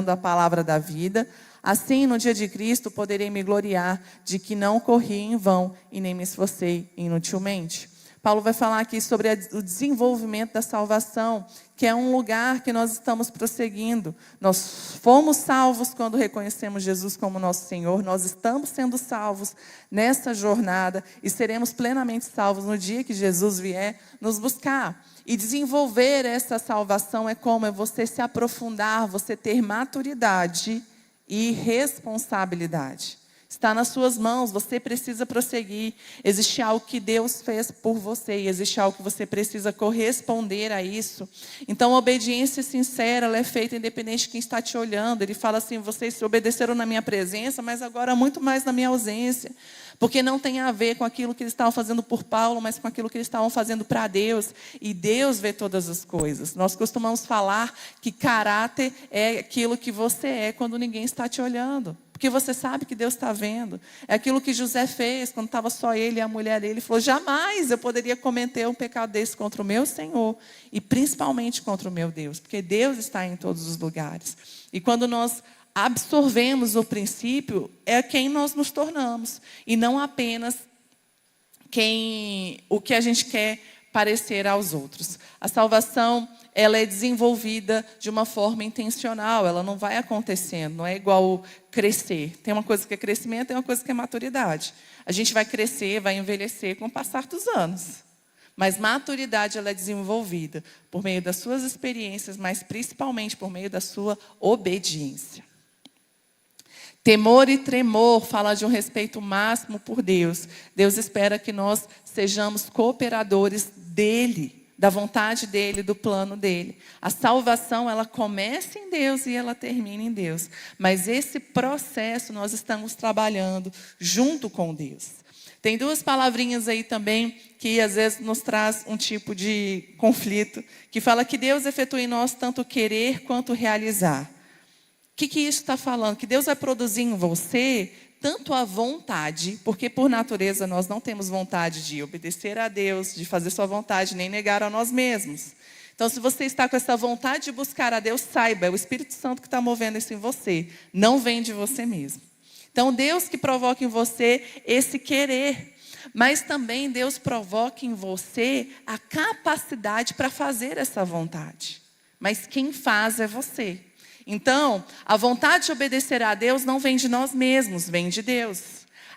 a palavra da vida. Assim, no dia de Cristo, poderei me gloriar de que não corri em vão e nem me esforcei inutilmente. Paulo vai falar aqui sobre o desenvolvimento da salvação, que é um lugar que nós estamos prosseguindo. Nós fomos salvos quando reconhecemos Jesus como nosso Senhor. Nós estamos sendo salvos nessa jornada e seremos plenamente salvos no dia que Jesus vier nos buscar. E desenvolver essa salvação é como? É você se aprofundar, você ter maturidade e responsabilidade. Está nas suas mãos, você precisa prosseguir. Existe algo que Deus fez por você e existe algo que você precisa corresponder a isso. Então, a obediência sincera, ela é feita independente de quem está te olhando. Ele fala assim, vocês obedeceram na minha presença, mas agora muito mais na minha ausência. Porque não tem a ver com aquilo que eles estavam fazendo por Paulo, mas com aquilo que eles estavam fazendo para Deus. E Deus vê todas as coisas. Nós costumamos falar que caráter é aquilo que você é quando ninguém está te olhando. Porque você sabe que Deus está vendo. É aquilo que José fez quando estava só ele e a mulher dele. Ele falou, jamais eu poderia cometer um pecado desse contra o meu Senhor. E principalmente contra o meu Deus. Porque Deus está em todos os lugares. E quando nós absorvemos o princípio, é quem nós nos tornamos. E não apenas o que a gente quer parecer aos outros. A salvação, ela é desenvolvida de uma forma intencional. Ela não vai acontecendo. Não é igual crescer. Tem uma coisa que é crescimento, tem uma coisa que é maturidade. A gente vai crescer, vai envelhecer com o passar dos anos. Mas maturidade, ela é desenvolvida por meio das suas experiências, mas principalmente por meio da sua obediência. Temor e tremor fala de um respeito máximo por Deus. Deus espera que nós sejamos cooperadores dEle, da vontade dEle, do plano dEle. A salvação, ela começa em Deus e ela termina em Deus. Mas esse processo nós estamos trabalhando junto com Deus. Tem duas palavrinhas aí também que às vezes nos traz um tipo de conflito, que fala que Deus efetua em nós tanto querer quanto realizar. O que isso está falando? Que Deus vai produzir em você tanto a vontade, porque por natureza nós não temos vontade de obedecer a Deus, de fazer sua vontade, nem negar a nós mesmos. Então, se você está com essa vontade de buscar a Deus, saiba, é o Espírito Santo que está movendo isso em você, não vem de você mesmo. Então, Deus que provoca em você esse querer, mas também Deus provoca em você a capacidade para fazer essa vontade. Mas quem faz é você. Então, a vontade de obedecer a Deus não vem de nós mesmos, vem de Deus.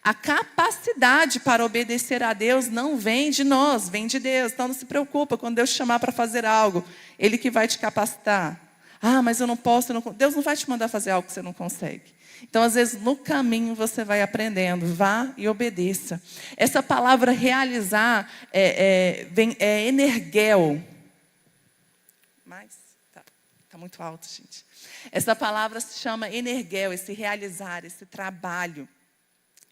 A capacidade para obedecer a Deus não vem de nós, vem de Deus. Então não se preocupa, quando Deus te chamar para fazer algo, Ele que vai te capacitar. Ah, mas eu não posso, Deus não vai te mandar fazer algo que você não consegue. Então, às vezes, no caminho você vai aprendendo. Vá e obedeça. Essa palavra realizar é energel. Mas, tá muito alto, gente. Essa palavra se chama energel, esse realizar, esse trabalho.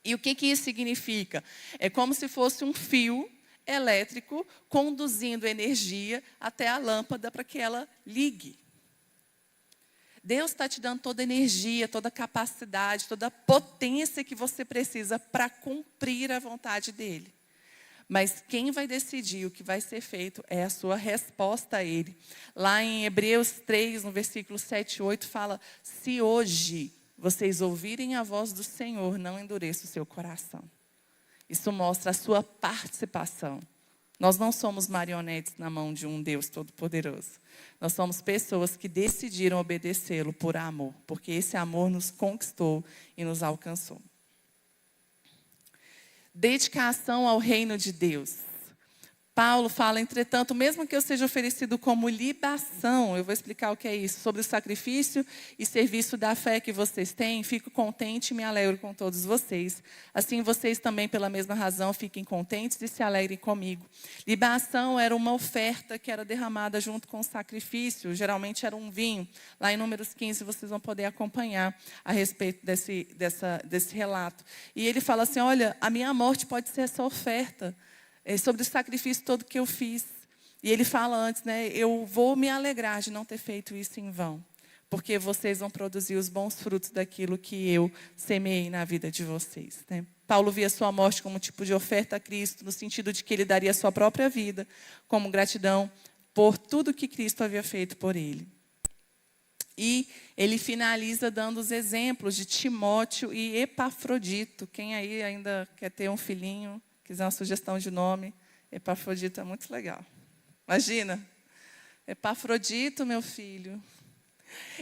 E o que isso significa? É como se fosse um fio elétrico conduzindo energia até a lâmpada para que ela ligue. Deus está te dando toda a energia, toda a capacidade, toda a potência que você precisa para cumprir a vontade dEle. Mas quem vai decidir o que vai ser feito é a sua resposta a Ele. Lá em Hebreus 3, no versículo 7 e 8, fala: se hoje vocês ouvirem a voz do Senhor, não endureça o seu coração. Isso mostra a sua participação. Nós não somos marionetes na mão de um Deus Todo-Poderoso. Nós somos pessoas que decidiram obedecê-lo por amor, porque esse amor nos conquistou e nos alcançou. Dedicação ao reino de Deus. Paulo fala, entretanto, mesmo que eu seja oferecido como libação, eu vou explicar o que é isso, sobre o sacrifício e serviço da fé que vocês têm, fico contente e me alegro com todos vocês. Assim, vocês também, pela mesma razão, fiquem contentes e se alegrem comigo. Libação era uma oferta que era derramada junto com o sacrifício, geralmente era um vinho. Lá em Números 15, vocês vão poder acompanhar a respeito desse relato. E ele fala assim, olha, a minha morte pode ser essa oferta, sobre o sacrifício todo que eu fiz. E ele fala antes, né? Eu vou me alegrar de não ter feito isso em vão. Porque vocês vão produzir os bons frutos daquilo que eu semeei na vida de vocês. Né? Paulo via sua morte como um tipo de oferta a Cristo, no sentido de que ele daria a sua própria vida, como gratidão por tudo que Cristo havia feito por ele. E ele finaliza dando os exemplos de Timóteo e Epafrodito. Quem aí ainda quer ter um filhinho, quiser uma sugestão de nome, Epafrodito é muito legal. Imagina, Epafrodito, meu filho.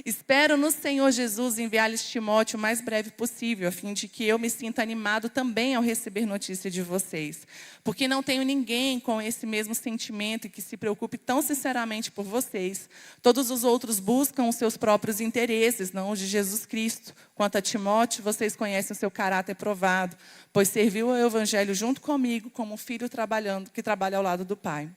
Espero no Senhor Jesus enviar-lhes Timóteo o mais breve possível, a fim de que eu me sinta animado também ao receber notícia de vocês. Porque não tenho ninguém com esse mesmo sentimento e que se preocupe tão sinceramente por vocês. Todos os outros buscam os seus próprios interesses, não os de Jesus Cristo. Quanto a Timóteo, vocês conhecem o seu caráter provado, pois serviu ao Evangelho junto comigo como um filho que trabalha ao lado do Pai.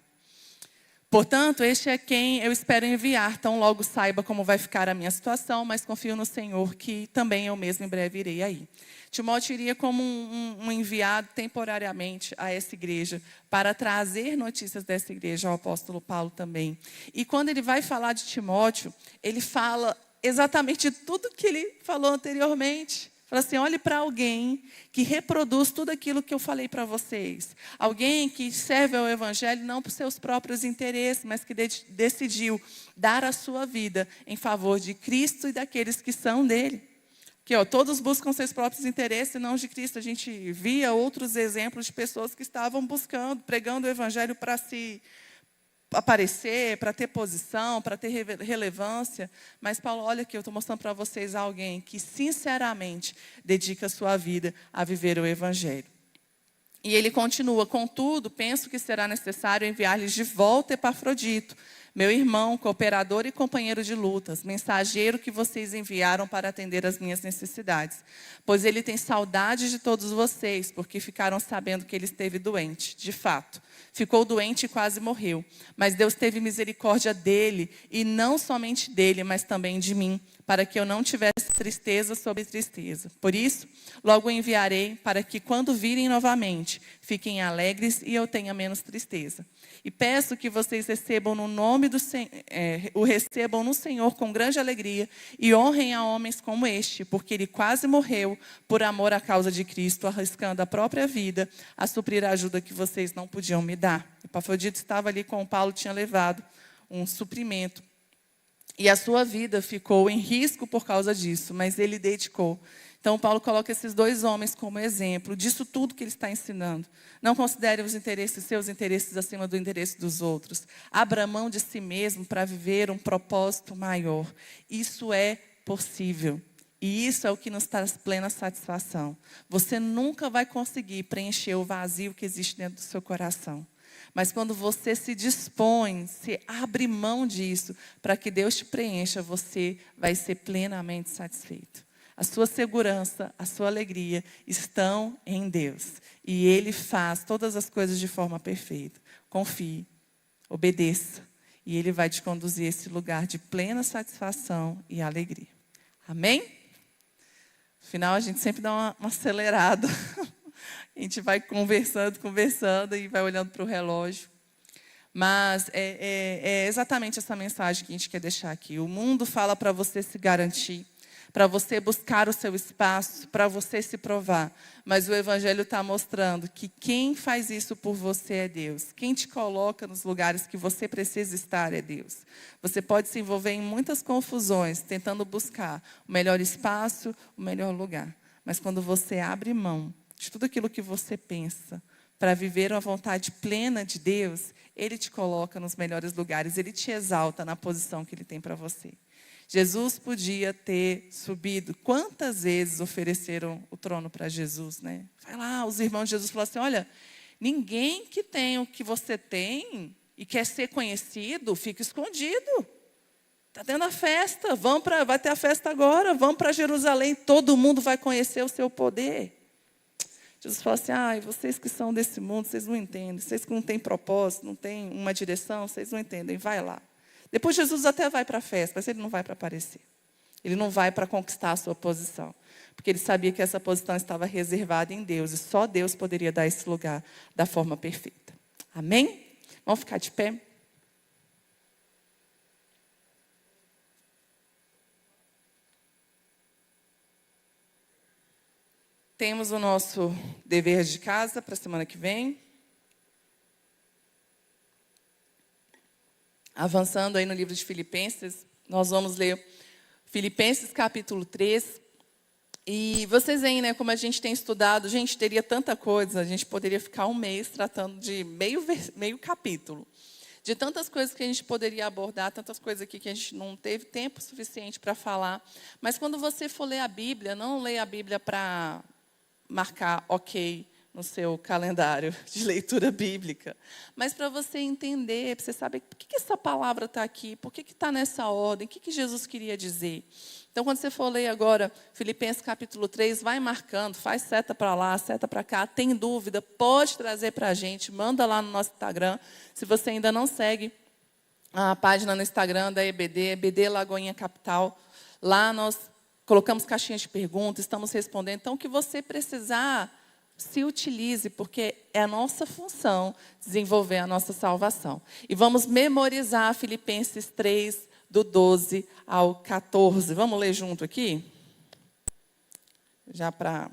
Portanto, este é quem eu espero enviar, tão logo saiba como vai ficar a minha situação, mas confio no Senhor que também eu mesmo em breve irei aí. Timóteo iria como um enviado temporariamente a essa igreja, para trazer notícias dessa igreja ao apóstolo Paulo também. E quando ele vai falar de Timóteo, ele fala exatamente tudo que ele falou anteriormente. Fala assim, olhe para alguém que reproduz tudo aquilo que eu falei para vocês. Alguém que serve ao Evangelho não por seus próprios interesses, mas que decidiu dar a sua vida em favor de Cristo e daqueles que são dele. Que todos buscam seus próprios interesses e não os de Cristo. A gente via outros exemplos de pessoas que estavam buscando, pregando o Evangelho para se aparecer, para ter posição, para ter relevância. Mas Paulo, olha aqui, eu estou mostrando para vocês alguém que sinceramente dedica a sua vida a viver o Evangelho. E ele continua, contudo, penso que será necessário enviar-lhes de volta Epafrodito, meu irmão, cooperador e companheiro de lutas, mensageiro que vocês enviaram para atender às minhas necessidades. Pois ele tem saudade de todos vocês, porque ficaram sabendo que ele esteve doente. De fato, ficou doente e quase morreu. Mas Deus teve misericórdia dele, e não somente dele, mas também de mim, para que eu não tivesse tristeza sobre tristeza. Por isso, logo o enviarei, para que quando virem novamente, fiquem alegres e eu tenha menos tristeza. E peço que vocês recebam no nome do o recebam no Senhor com grande alegria e honrem a homens como este, porque ele quase morreu por amor à causa de Cristo, arriscando a própria vida a suprir a ajuda que vocês não podiam me dar. Epafrodito estava ali com Paulo, tinha levado um suprimento. E a sua vida ficou em risco por causa disso, mas ele dedicou. Então, Paulo coloca esses dois homens como exemplo disso tudo que ele está ensinando. Não considere seus interesses acima do interesse dos outros. Abra mão de si mesmo para viver um propósito maior. Isso é possível. E isso é o que nos traz plena satisfação. Você nunca vai conseguir preencher o vazio que existe dentro do seu coração. Mas quando você se dispõe, se abre mão disso, para que Deus te preencha, você vai ser plenamente satisfeito. A sua segurança, a sua alegria estão em Deus. E Ele faz todas as coisas de forma perfeita. Confie, obedeça. E Ele vai te conduzir a esse lugar de plena satisfação e alegria. Amém? No final, a gente sempre dá uma acelerada. A gente vai conversando e vai olhando para o relógio. Mas é exatamente essa mensagem que a gente quer deixar aqui. O mundo fala para você se garantir, para você buscar o seu espaço, para você se provar. Mas o Evangelho está mostrando que quem faz isso por você é Deus. Quem te coloca nos lugares que você precisa estar é Deus. Você pode se envolver em muitas confusões, tentando buscar o melhor espaço, o melhor lugar. Mas quando você abre mão de tudo aquilo que você pensa, para viver uma vontade plena de Deus, Ele te coloca nos melhores lugares, Ele te exalta na posição que Ele tem para você. Jesus podia ter subido. Quantas vezes ofereceram o trono para Jesus, né? Vai lá, os irmãos de Jesus falaram assim, olha, ninguém que tem o que você tem e quer ser conhecido, fica escondido. Está tendo a festa, vai ter a festa agora, vamos para Jerusalém, todo mundo vai conhecer o seu poder. Jesus falou assim, vocês que são desse mundo, vocês não entendem. Vocês que não têm propósito, não têm uma direção, vocês não entendem. Vai lá. Depois Jesus até vai para a festa, mas Ele não vai para aparecer. Ele não vai para conquistar a sua posição. Porque Ele sabia que essa posição estava reservada em Deus. E só Deus poderia dar esse lugar da forma perfeita. Amém? Vamos ficar de pé? Temos o nosso dever de casa para a semana que vem. Avançando aí no livro de Filipenses, nós vamos ler Filipenses capítulo 3. E vocês veem, né, como a gente tem estudado, gente, teria tanta coisa, a gente poderia ficar um mês tratando de meio capítulo. De tantas coisas que a gente poderia abordar, tantas coisas aqui que a gente não teve tempo suficiente para falar. Mas quando você for ler a Bíblia, não leia a Bíblia para marcar ok no seu calendário de leitura bíblica, mas para você entender, para você saber por que essa palavra está aqui, por que está nessa ordem, o que Jesus queria dizer. Então, quando você for ler agora Filipenses capítulo 3, vai marcando, faz seta para lá, seta para cá, tem dúvida, pode trazer para a gente, manda lá no nosso Instagram. Se você ainda não segue a página no Instagram da EBD Lagoinha Capital, lá nós colocamos caixinhas de perguntas, estamos respondendo. Então, o que você precisar, se utilize, porque é a nossa função desenvolver a nossa salvação. E vamos memorizar Filipenses 3, do 12 ao 14. Vamos ler junto aqui? Já para...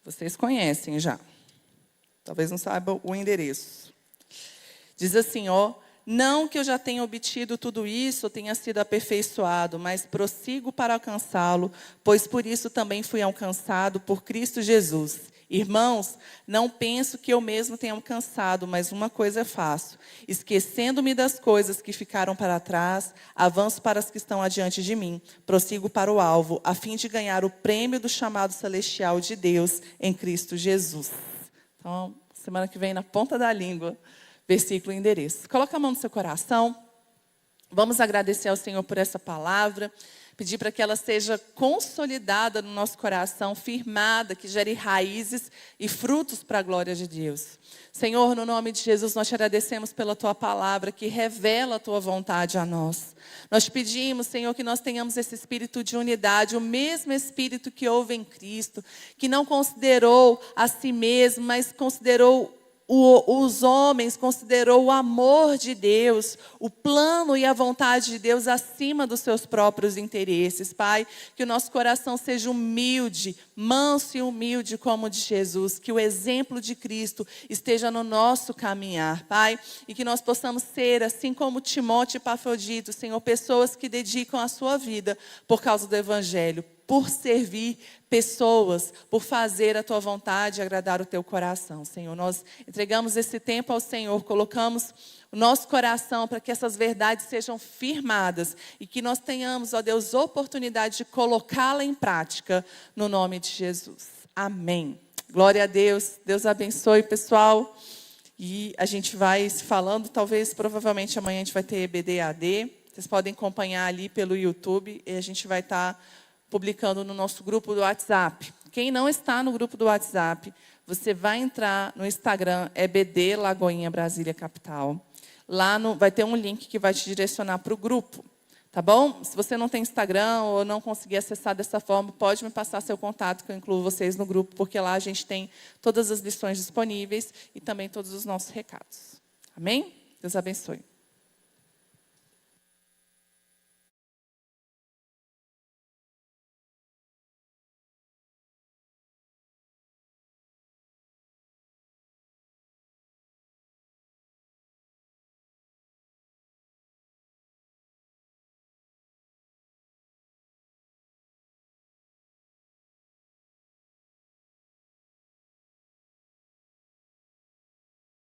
Vocês conhecem já. Talvez não saibam o endereço. Diz assim, não que eu já tenha obtido tudo isso, tenha sido aperfeiçoado, mas prossigo para alcançá-lo, pois por isso também fui alcançado por Cristo Jesus. Irmãos, não penso que eu mesmo tenha alcançado, mas uma coisa faço. Esquecendo-me das coisas que ficaram para trás, avanço para as que estão adiante de mim, prossigo para o alvo, a fim de ganhar o prêmio do chamado celestial de Deus em Cristo Jesus. Então, semana que vem, na ponta da língua, versículo e endereço. Coloca a mão no seu coração. Vamos agradecer ao Senhor por essa palavra. Pedir para que ela seja consolidada no nosso coração, firmada, que gere raízes e frutos para a glória de Deus. Senhor, no nome de Jesus, nós te agradecemos pela tua palavra, que revela a tua vontade a nós. Nós te pedimos, Senhor, que nós tenhamos esse espírito de unidade, o mesmo espírito que houve em Cristo, que não considerou a si mesmo, mas considerou os homens, considerou o amor de Deus, o plano e a vontade de Deus acima dos seus próprios interesses. Pai, que o nosso coração seja humilde, manso e humilde como o de Jesus, que o exemplo de Cristo esteja no nosso caminhar, Pai, e que nós possamos ser, assim como Timóteo e Epafrodito, Senhor, pessoas que dedicam a sua vida por causa do Evangelho, por servir pessoas, por fazer a tua vontade e agradar o teu coração, Senhor. Nós entregamos esse tempo ao Senhor, colocamos o nosso coração para que essas verdades sejam firmadas e que nós tenhamos, ó Deus, oportunidade de colocá-la em prática no nome de Jesus. Amém. Glória a Deus. Deus abençoe, pessoal. E a gente vai se falando, provavelmente amanhã a gente vai ter EBD AD. Vocês podem acompanhar ali pelo YouTube e a gente vai estar publicando no nosso grupo do WhatsApp. Quem não está no grupo do WhatsApp, você vai entrar no Instagram, EBD Lagoinha Brasília Capital. Lá vai ter um link que vai te direcionar para o grupo. Tá bom? Se você não tem Instagram ou não conseguir acessar dessa forma, pode me passar seu contato que eu incluo vocês no grupo, porque lá a gente tem todas as lições disponíveis e também todos os nossos recados. Amém? Deus abençoe.